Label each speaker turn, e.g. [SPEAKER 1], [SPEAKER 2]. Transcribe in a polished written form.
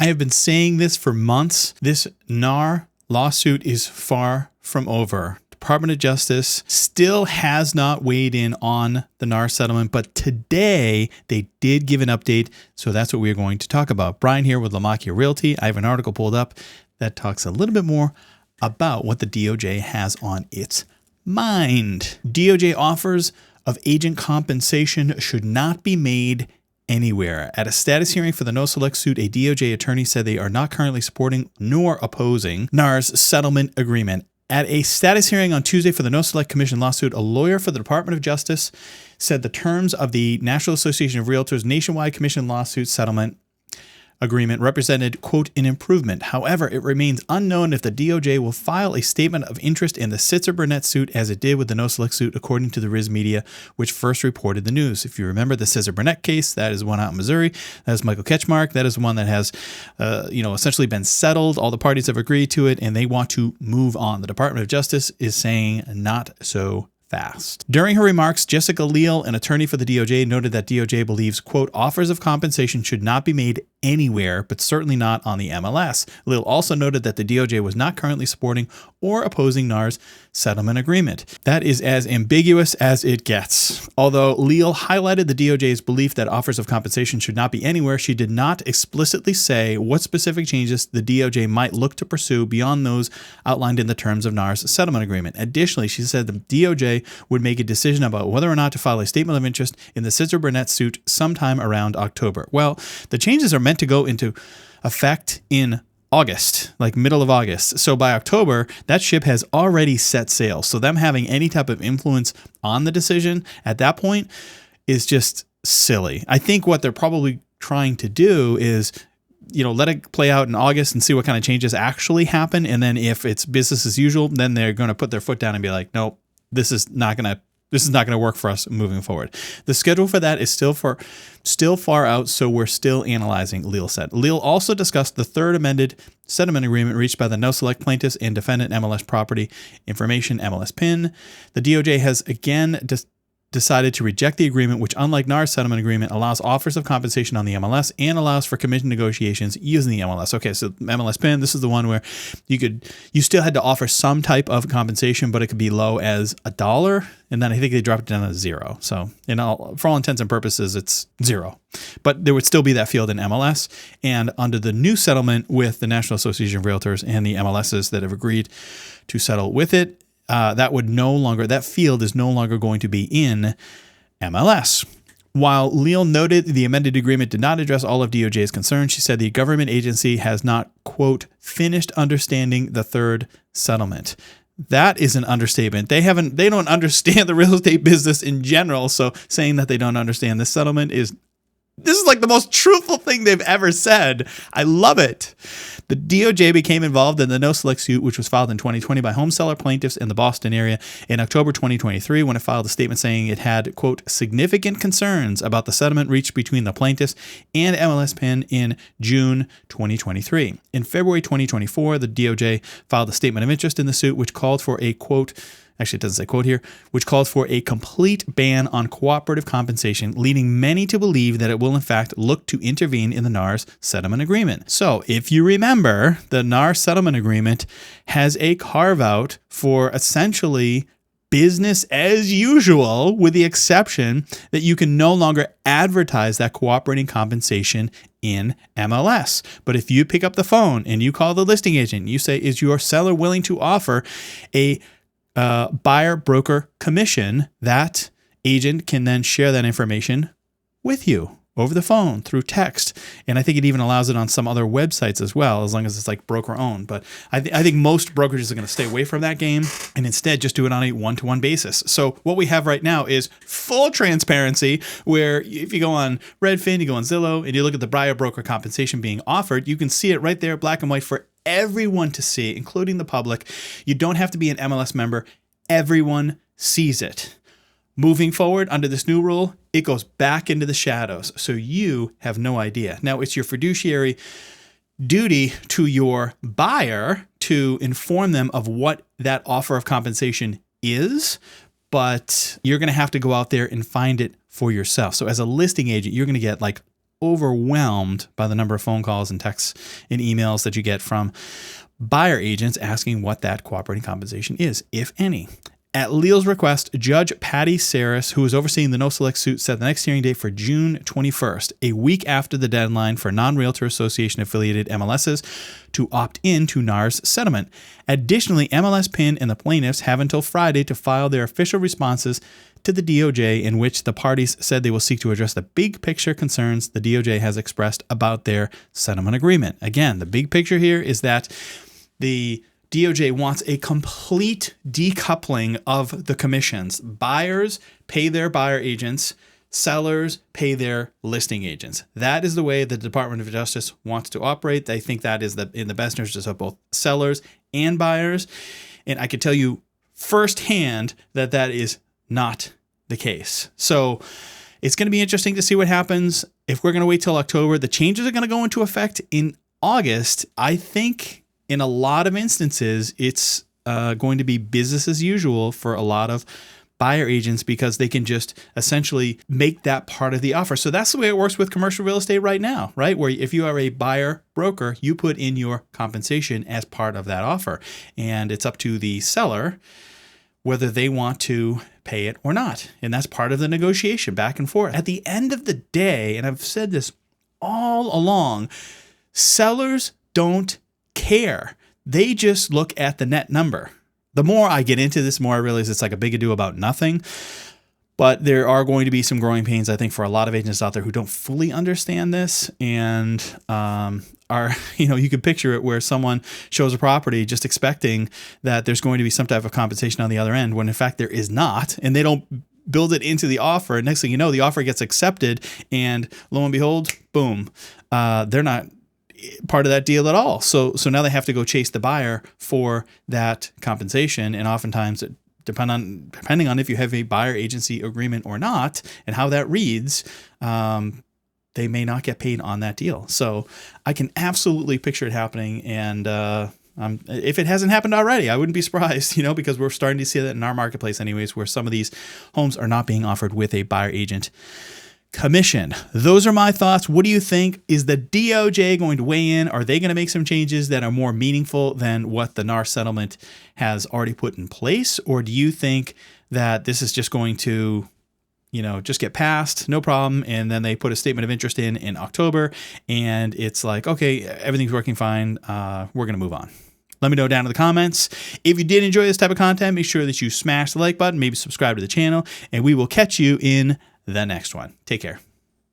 [SPEAKER 1] I have been saying this for months. This NAR lawsuit is far from over. Department of Justice still has not weighed in on the NAR settlement, but today they did give an update, so that's what we're going to talk about. Brian here with Lamacchia Realty. I have an article pulled up that talks a little bit more about what the DOJ has on its mind. DOJ offers of agent compensation should not be made anywhere. At a status hearing for the Nosalek suit, a DOJ attorney said they are not currently supporting nor opposing NAR's settlement agreement. At a status hearing on Tuesday for the Nosalek Commission lawsuit, a lawyer for the Department of Justice said the terms of the National Association of Realtors nationwide commission lawsuit settlement agreement represented, quote, an improvement. However, it remains unknown if the DOJ will file a statement of interest in the Sitzer Burnett suit as it did with the Nosalek suit, according to the Riz Media, which first reported the news. If you remember the Sitzer Burnett case, that is one out in Missouri. That is Michael Ketchmark. That is one that has, essentially been settled. All the parties have agreed to it, and they want to move on. The Department of Justice is saying not so fast. During her remarks, Jessica Leal, an attorney for the DOJ, noted that DOJ believes, quote, offers of compensation should not be made anywhere, but certainly not on the MLS. Leal also noted that the DOJ was not currently supporting or opposing NAR's settlement agreement. That is as ambiguous as it gets. Although Leal highlighted the DOJ's belief that offers of compensation should not be anywhere, she did not explicitly say what specific changes the DOJ might look to pursue beyond those outlined in the terms of NAR's settlement agreement. Additionally, she said the DOJ would make a decision about whether or not to file a statement of interest in the Sitzer Burnett suit sometime around October. Well, the changes are meant to go into effect in August, like middle of August. So by October, that ship has already set sail. So them having any type of influence on the decision at that point is just silly. I think what they're probably trying to do is, let it play out in August and see what kind of changes actually happen. And then if it's business as usual, then they're going to put their foot down and be like, nope, this is not going to work for us moving forward. The schedule for that is still far out, so we're still analyzing, Leal said. Leal also discussed the third amended settlement agreement reached by the Nosalek plaintiffs and defendant MLS Property Information, MLS PIN. The DOJ has again decided to reject the agreement, which, unlike NAR's settlement agreement, allows offers of compensation on the MLS and allows for commission negotiations using the MLS. Okay, so MLS PIN, this is the one where you still had to offer some type of compensation, but it could be low as $1, and then I think they dropped it down to 0. So, for all intents and purposes, it's 0. But there would still be that field in MLS, and under the new settlement with the National Association of Realtors and the MLSs that have agreed to settle with it, that field is no longer going to be in MLS. While Leal noted the amended agreement did not address all of DOJ's concerns, she said the government agency has not, quote, finished understanding the third settlement. That is an understatement. They don't understand the real estate business in general. So saying that they don't understand the settlement this is like the most truthful thing they've ever said. I love it. The DOJ became involved in the Nosalek suit, which was filed in 2020 by home seller plaintiffs in the Boston area in October 2023, when it filed a statement saying it had, quote, significant concerns about the settlement reached between the plaintiffs and MLS PIN in June 2023. In February 2024, the DOJ filed a statement of interest in the suit, which called for a, quote, actually it doesn't say quote here, which called for a complete ban on cooperative compensation, leading many to believe that it will in fact look to intervene in the NAR's settlement agreement. So if you remember, the NAR settlement agreement has a carve out for essentially business as usual, with the exception that you can no longer advertise that cooperating compensation in MLS. But if you pick up the phone and you call the listing agent, you say, is your seller willing to offer a buyer broker commission? That agent can then share that information with you over the phone, through text. And I think it even allows it on some other websites as well, as long as it's like broker owned. But I think most brokerages are going to stay away from that game and instead just do it on a one-to-one basis. So what we have right now is full transparency, where if you go on Redfin, you go on Zillow, and you look at the buyer broker compensation being offered, you can see it right there, black and white, for everyone to see, including the public. You don't have to be an MLS member. Everyone sees it. Moving forward, under this new rule, it goes back into the shadows, so you have no idea. Now, it's your fiduciary duty to your buyer to inform them of what that offer of compensation is, but you're going to have to go out there and find it for yourself. So as a listing agent, you're going to get like overwhelmed by the number of phone calls and texts and emails that you get from buyer agents asking what that cooperating compensation is, if any. At Leal's request, Judge Patty Saris, who is overseeing the Nosalek suit, set the next hearing date for June 21st, a week after the deadline for non-Realtor Association-affiliated MLSs to opt in to NAR's settlement. Additionally, MLS PIN and the plaintiffs have until Friday to file their official responses to the DOJ, in which the parties said they will seek to address the big picture concerns the DOJ has expressed about their settlement agreement. Again, the big picture here is that the DOJ wants a complete decoupling of the commissions. Buyers pay their buyer agents, sellers pay their listing agents. That is the way the Department of Justice wants to operate. They think that is in the best interest of both sellers and buyers. And I can tell you firsthand that that is not the case. So it's going to be interesting to see what happens. If we're going to wait till October, the changes are going to go into effect in August. I think in a lot of instances, it's going to be business as usual for a lot of buyer agents because they can just essentially make that part of the offer. So that's the way it works with commercial real estate right now, right? Where if you are a buyer broker, you put in your compensation as part of that offer. And it's up to the seller whether they want to pay it or not. And that's part of the negotiation back and forth. At the end of the day, and I've said this all along, sellers don't care. They just look at the net number. The more I get into this, the more I realize it's like a big ado about nothing. But there are going to be some growing pains, I think, for a lot of agents out there who don't fully understand this and are, you can picture it where someone shows a property just expecting that there's going to be some type of compensation on the other end when in fact there is not, and they don't build it into the offer. Next thing you know, the offer gets accepted and lo and behold, boom, they're not part of that deal at all. So now they have to go chase the buyer for that compensation. And oftentimes, depending on if you have a buyer agency agreement or not and how that reads, they may not get paid on that deal. So I can absolutely picture it happening. And if it hasn't happened already, I wouldn't be surprised, because we're starting to see that in our marketplace anyways, where some of these homes are not being offered with a buyer agent commission. Those are my thoughts. What do you think? Is the DOJ going to weigh in? Are they going to make some changes that are more meaningful than what the NAR settlement has already put in place? Or do you think that this is just going to, just get passed, no problem, and then they put a statement of interest in October, and it's like, okay, everything's working fine. We're going to move on. Let me know down in the comments. If you did enjoy this type of content, make sure that you smash the like button, maybe subscribe to the channel, and we will catch you in the next one. Take care.